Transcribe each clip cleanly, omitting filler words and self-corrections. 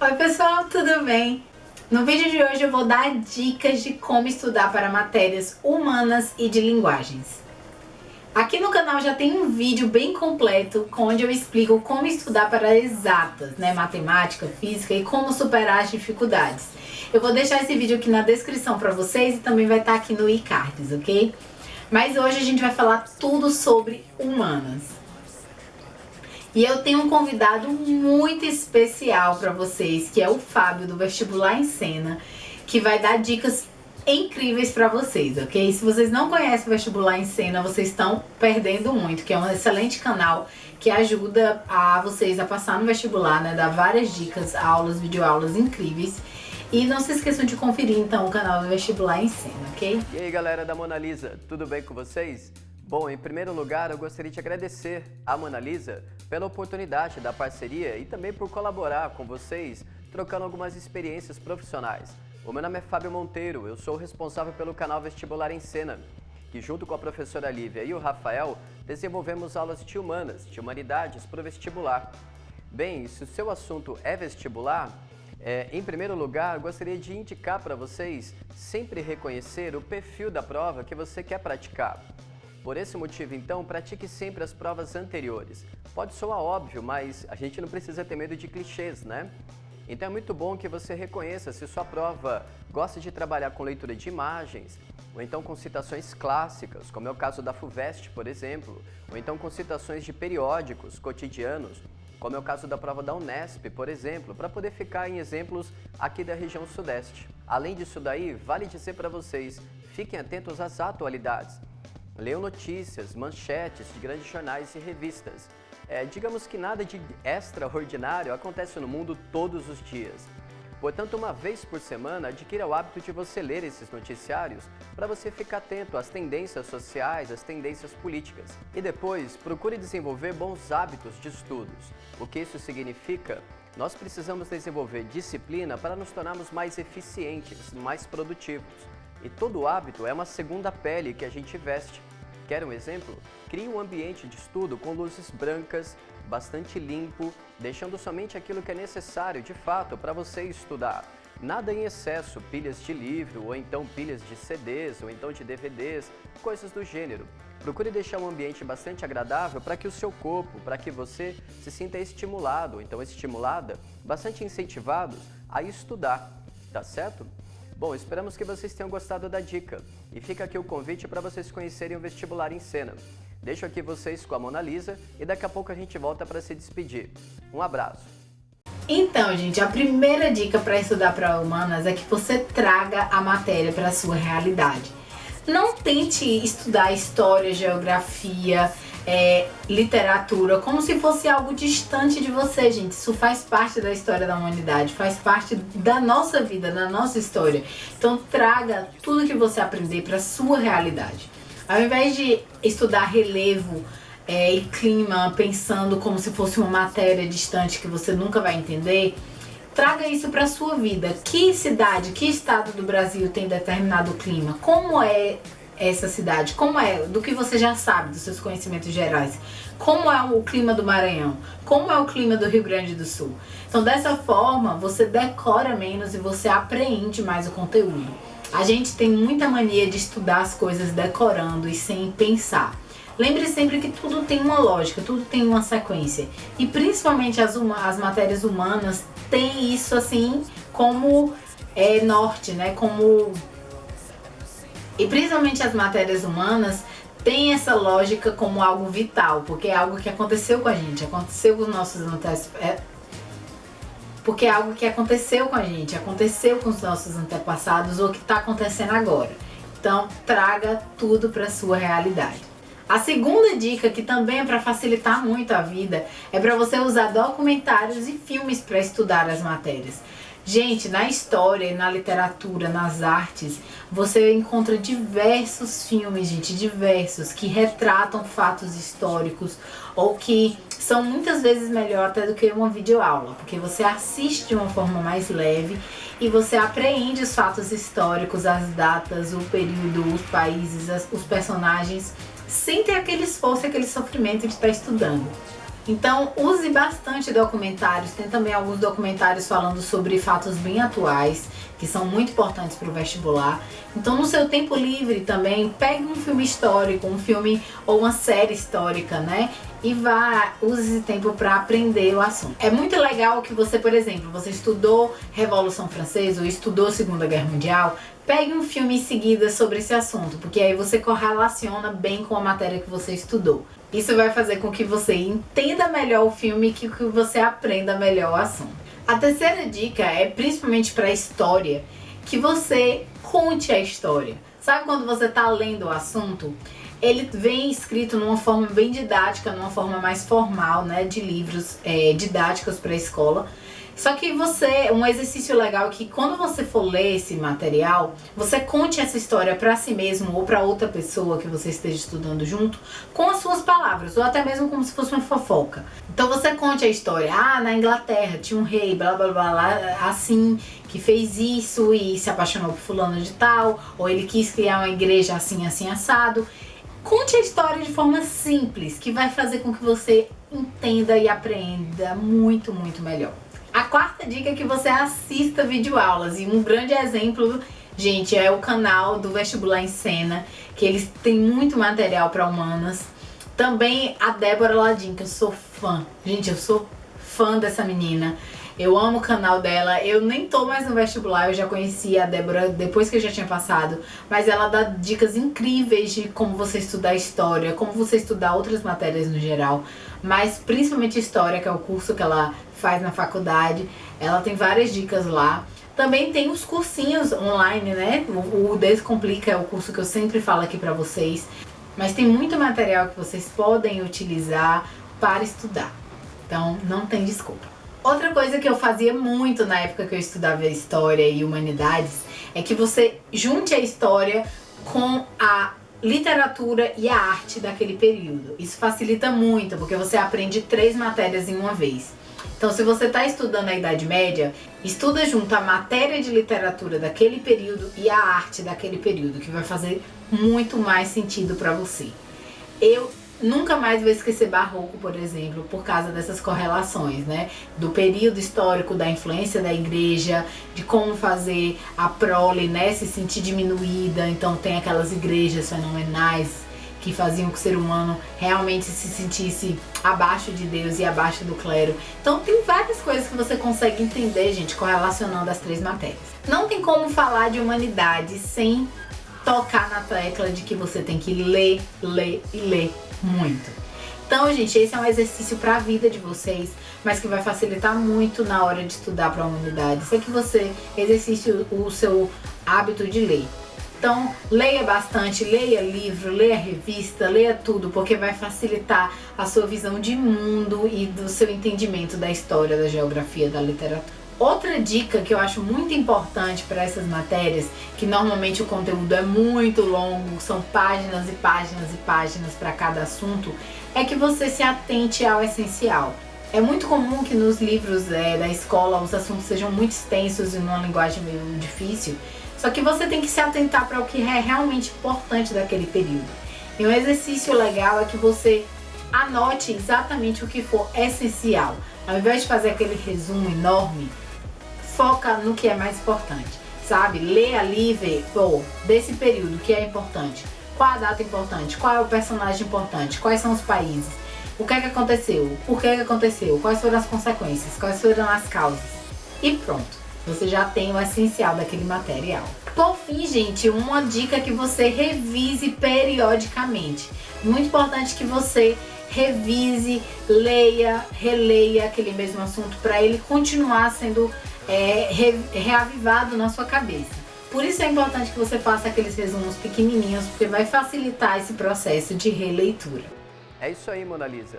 Oi pessoal, tudo bem? No vídeo de hoje eu vou dar dicas de como estudar para matérias humanas e de linguagens. Aqui no canal já tem um vídeo bem completo onde eu explico como estudar para exatas, matemática, física e como superar as dificuldades. Eu vou deixar esse vídeo aqui na descrição para vocês e também vai estar aqui no iCards, ok? Mas hoje a gente vai falar tudo sobre humanas. E eu tenho um convidado muito especial para vocês, que é o Fábio do Vestibular em Cena, que vai dar dicas incríveis para vocês, ok? Se vocês não conhecem o Vestibular em Cena, vocês estão perdendo muito, que é um excelente canal que ajuda a vocês a passar no vestibular, Dá várias dicas, aulas, videoaulas incríveis. E não se esqueçam de conferir então o canal do Vestibular em Cena, ok? E aí galera da Mona Lisa, tudo bem com vocês? Bom, em primeiro lugar eu gostaria de agradecer à Mona Lisa pela oportunidade da parceria e também por colaborar com vocês, trocando algumas experiências profissionais. O meu nome é Fábio Monteiro, eu sou o responsável pelo canal Vestibular em Cena, que junto com a professora Lívia e o Rafael, desenvolvemos aulas de humanas, de humanidades para o vestibular. Bem, se o seu assunto é vestibular, em primeiro lugar, gostaria de indicar para vocês sempre reconhecer o perfil da prova que você quer praticar. Por esse motivo, então, pratique sempre as provas anteriores. Pode soar óbvio, mas a gente não precisa ter medo de clichês, Então é muito bom que você reconheça se sua prova gosta de trabalhar com leitura de imagens, ou então com citações clássicas, como é o caso da FUVEST, por exemplo, ou então com citações de periódicos cotidianos, como é o caso da prova da Unesp, por exemplo, para poder ficar em exemplos aqui da região sudeste. Além disso daí, vale dizer para vocês, fiquem atentos às atualidades. Leiam notícias, manchetes de grandes jornais e revistas. Digamos que nada de extraordinário acontece no mundo todos os dias. Portanto, uma vez por semana, adquira o hábito de você ler esses noticiários para você ficar atento às tendências sociais, às tendências políticas. E depois, procure desenvolver bons hábitos de estudos. O que isso significa? Nós precisamos desenvolver disciplina para nos tornarmos mais eficientes, mais produtivos. E todo hábito é uma segunda pele que a gente veste. Quer um exemplo? Crie um ambiente de estudo com luzes brancas, bastante limpo, deixando somente aquilo que é necessário de fato para você estudar. Nada em excesso, pilhas de livro, ou então pilhas de CDs, ou então de DVDs, coisas do gênero. Procure deixar um ambiente bastante agradável para que o seu corpo, para que você se sinta estimulado, ou então estimulada, bastante incentivados a estudar, tá certo? Bom, esperamos que vocês tenham gostado da dica e fica aqui o convite para vocês conhecerem o Vestibular em Cena. Deixo aqui vocês com a Mona Lisa e daqui a pouco a gente volta para se despedir. Um abraço! Então, gente, a primeira dica para estudar para humanas é que você traga a matéria para a sua realidade. Não tente estudar história, geografia, literatura como se fosse algo distante de você, gente. Isso faz parte da história da humanidade, faz parte da nossa vida, da nossa história. Então traga tudo que você aprender para a sua realidade. Ao invés de estudar relevo e clima pensando como se fosse uma matéria distante que você nunca vai entender, traga isso para a sua vida. Que cidade, que estado do Brasil tem determinado clima? Como é essa cidade? Como é, do que você já sabe, dos seus conhecimentos gerais? Como é o clima do Maranhão? Como é o clima do Rio Grande do Sul? Então, dessa forma, você decora menos e você apreende mais o conteúdo. A gente tem muita mania de estudar as coisas decorando e sem pensar. Lembre sempre que tudo tem uma lógica, tudo tem uma sequência. E principalmente as matérias humanas têm isso assim como norte, E principalmente as matérias humanas têm essa lógica como algo vital, porque é algo que aconteceu com a gente, aconteceu com os nossos porque é algo que aconteceu com a gente, aconteceu com os nossos antepassados ou que está acontecendo agora. Então, traga tudo para a sua realidade. A segunda dica, que também é para facilitar muito a vida, é para você usar documentários e filmes para estudar as matérias. Gente, na história, na literatura, nas artes, você encontra diversos filmes, diversos, que retratam fatos históricos ou que são muitas vezes melhor até do que uma videoaula, porque você assiste de uma forma mais leve e você apreende os fatos históricos, as datas, o período, os países, os personagens, sem ter aquele esforço e aquele sofrimento de estar estudando. Então use bastante documentários, tem também alguns documentários falando sobre fatos bem atuais, que são muito importantes para o vestibular. Então no seu tempo livre também, pegue um filme histórico, um filme ou uma série histórica, né? E use esse tempo para aprender o assunto. É muito legal que você, por exemplo, você estudou Revolução Francesa ou estudou Segunda Guerra Mundial, pegue um filme em seguida sobre esse assunto, porque aí você correlaciona bem com a matéria que você estudou. Isso vai fazer com que você entenda melhor o filme e que você aprenda melhor o assunto. A terceira dica é principalmente para a história, que você conte a história. Sabe quando você está lendo o assunto? Ele vem escrito numa forma bem didática, numa forma mais formal, né, de livros didáticos para a escola. Só que um exercício legal é que quando você for ler esse material, você conte essa história para si mesmo ou para outra pessoa que você esteja estudando junto, com as suas palavras, ou até mesmo como se fosse uma fofoca. Então você conte a história, na Inglaterra tinha um rei, blá blá blá, blá assim, que fez isso e se apaixonou por fulano de tal, ou ele quis criar uma igreja assim, assim, assado. Conte a história de forma simples, que vai fazer com que você entenda e aprenda muito, muito melhor. A quarta dica é que você assista videoaulas, e um grande exemplo, gente, é o canal do Vestibular em Cena, que eles têm muito material para humanas. Também a Débora Ladim, que eu sou fã. Gente, eu sou fã dessa menina. Eu amo o canal dela. Eu nem tô mais no vestibular, eu já conheci a Débora depois que eu já tinha passado. Mas ela dá dicas incríveis de como você estudar história, como você estudar outras matérias no geral. Mas principalmente história, que é o curso que ela faz na faculdade. Ela tem várias dicas lá. Também tem os cursinhos online, né? O Descomplica é o curso que eu sempre falo aqui pra vocês. Mas tem muito material que vocês podem utilizar para estudar. Então não tem desculpa. Outra coisa que eu fazia muito na época que eu estudava História e Humanidades é que você junte a história com a literatura e a arte daquele período. Isso facilita muito, porque você aprende 3 matérias em uma vez. Então, se você está estudando a Idade Média, estuda junto a matéria de literatura daquele período e a arte daquele período, que vai fazer muito mais sentido para você. Eu nunca mais vou esquecer Barroco, por exemplo, por causa dessas correlações, né? Do período histórico, da influência da igreja, de como fazer a prole, né, se sentir diminuída. Então tem aquelas igrejas fenomenais que faziam que o ser humano realmente se sentisse abaixo de Deus e abaixo do clero. Então tem várias coisas que você consegue entender, gente, correlacionando as 3 matérias. Não tem como falar de humanidade sem tocar na tecla de que você tem que ler, ler e ler muito. Então, gente, esse é um exercício para a vida de vocês, mas que vai facilitar muito na hora de estudar para humanidades. É que você exercite o seu hábito de ler. Então, leia bastante, leia livro, leia revista, leia tudo, porque vai facilitar a sua visão de mundo e do seu entendimento da história, da geografia, da literatura. Outra dica que eu acho muito importante para essas matérias, que normalmente o conteúdo é muito longo, são páginas e páginas e páginas para cada assunto, é que você se atente ao essencial. É muito comum que nos livros da escola os assuntos sejam muito extensos e numa linguagem meio difícil, só que você tem que se atentar para o que é realmente importante daquele período. E um exercício legal é que você anote exatamente o que for essencial. Ao invés de fazer aquele resumo enorme, foca no que é mais importante, sabe? Lê ali e vê, desse período, o que é importante, qual a data importante, qual é o personagem importante, quais são os países, o que é que aconteceu, por que é que aconteceu, quais foram as consequências, quais foram as causas. E pronto, você já tem o essencial daquele material. Por fim, gente, uma dica é que você revise periodicamente. Muito importante que você revise, leia, releia aquele mesmo assunto para ele continuar sendo reavivado na sua cabeça. Por isso é importante que você faça aqueles resumos pequenininhos, porque vai facilitar esse processo de releitura. É isso aí, Mona Lisa.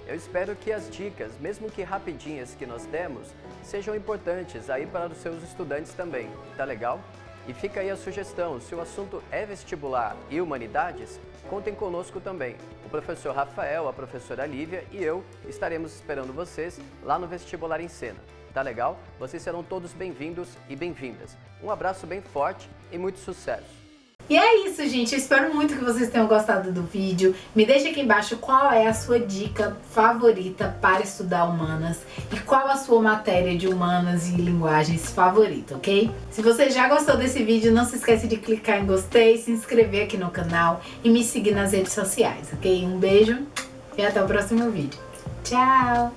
Eu espero que as dicas, mesmo que rapidinhas que nós demos, sejam importantes aí para os seus estudantes também. Tá legal? E fica aí a sugestão, se o assunto é vestibular e humanidades, contem conosco também. O professor Rafael, a professora Lívia e eu estaremos esperando vocês lá no Vestibular em Cena. Tá legal? Vocês serão todos bem-vindos e bem-vindas. Um abraço bem forte e muito sucesso! E é isso, gente. Eu espero muito que vocês tenham gostado do vídeo. Me deixa aqui embaixo qual é a sua dica favorita para estudar humanas e qual a sua matéria de humanas e linguagens favorita, ok? Se você já gostou desse vídeo, não se esquece de clicar em gostei, se inscrever aqui no canal e me seguir nas redes sociais, ok? Um beijo e até o próximo vídeo. Tchau!